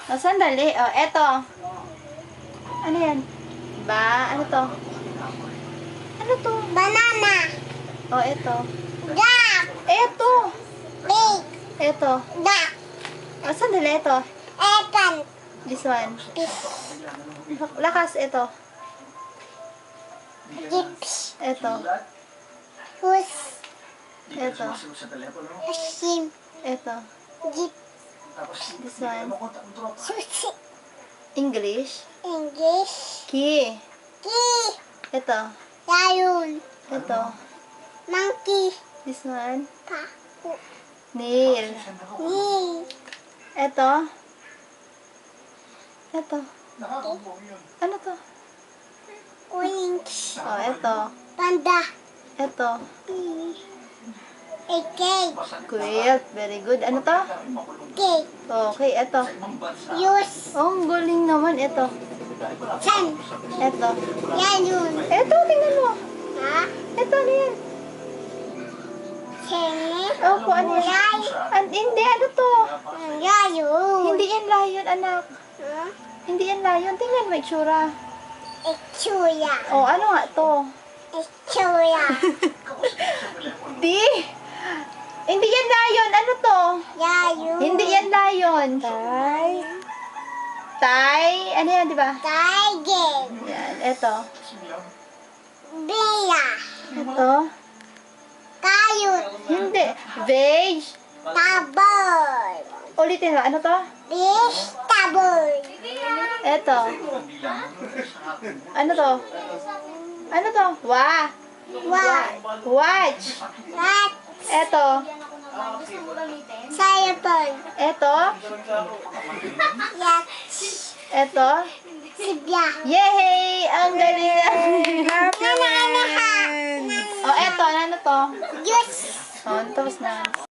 O, sandali. O, eto. Ano yan? Ba? Ano to? Ano to? Banana. O, eto. Duck. Eto. Pig. Eto. Duck. O, sandali. Eto. Elephant. This one. Pig. Lakas. Eto. Jeeps. Eto. Horse. Eto. Sheep. Eto. Jeep. This one. Sushi. English. English. Key. Key. Eto. Lion. Eto. Monkey. This one. Paku. Nail. Knee. Eto. Eto. Ano to? Wings. O, eto. Panda. Eto. A cake. Quilt. Very good. Ano to? Cake. Okay, eto. Use. Oh, ang galing naman. Eto. Sun. Eto. Lion. Eto, tingnan mo. Ha? Eto, ano yan? Sene. Opo, ano yan? Hindi, ano to? Lion. Hindi yan lion, anak. Ha? Hindi yan lion. Tingnan mo, itsura. Echuya. Oh, ano nga to? Echuya. Di! Hindi yan lion. Ano to? Lion. Hindi yan lion. Tay. Ano yan, di ba? Tiger. Yan, eto. Bear. Eto. Coyote. Hindi. Veg. Tabor. Ulitin mo. Ano to? Vegetable. Eto. Ano to? Ano to? What? Watch. Rat. Eto. Cyber. Eto. Yak. Eto. Sibya. Yay! Ang galing! Nanahan. Oh, eto. Ano to? Juice. Oh, tapos na.